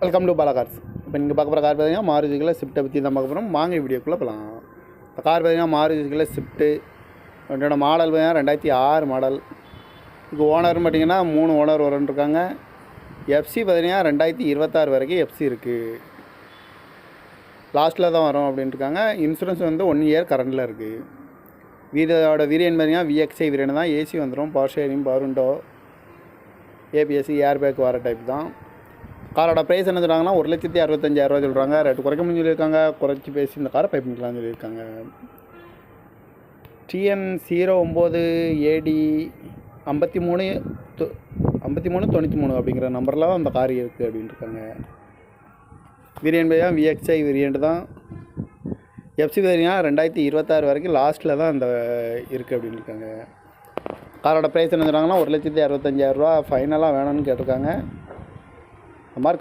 Welcome to Bala cars. இப்போ நீங்கள் பார்க்க போகிற கார் பார்த்தீங்கன்னா மாருதியில் ஸ்விஃப்ட்டை பற்றி தான் பார்க்க போகிறோம். வாங்க வீடியோக்குள்ளே போகலாம். இந்த கார் பார்த்தீங்கன்னா மாருதியில் ஸ்விஃப்ட்டு வண்டியோட மாடல் பார்த்தீங்கன்னா 2006 மாடல். இதுக்கு ஓனர்னு பார்த்தீங்கன்னா 3 ஓனர் வரன்ட்ருக்காங்க. எஃப்சி பார்த்தீங்கன்னா 2026 வரைக்கும் எஃப்சி இருக்குது. லாஸ்ட்டில் தான் வரும் அப்படின்ட்டுருக்காங்க. இன்சூரன்ஸ் வந்து 1 இயர் கரண்டில் இருக்குது. இதோட வேரியன்ட் பார்த்தீங்கன்னா விஎக்ஸ்ஐ வேரியன்ட் தான். ஏசி வந்துடும், power sharing, power window, ABSC, air bag வர டைப் தான். காரோட ப்ரைஸ் என்ன சொல்கிறாங்கன்னா 1,65,000 சொல்கிறாங்க. ரேட்டு குறைக்க முடியும் சொல்லியிருக்காங்க. குறைச்சி பேசி இந்த காரை பை பண்ணிக்கலாம்னு சொல்லியிருக்காங்க. TN 09AD 5393 அப்படிங்கிற நம்பரில் தான் அந்த கார் இருக்குது அப்படின்ட்டுருக்காங்க. வேரியன்ட் தான் விஎக்ஸ்ஐ வேரியன்ட் தான். எஃப்சி பார்த்தீங்கன்னா 2026 வரைக்கும் லாஸ்ட்டில் தான் அந்த இருக்குது அப்படின்னு இருக்காங்க. காரோட ப்ரைஸ் என்ன சொல்கிறாங்கன்னா 1,65,000 ஃபைனலாக வேணும்னு கேட்டிருக்காங்க. அந்த மாதிரி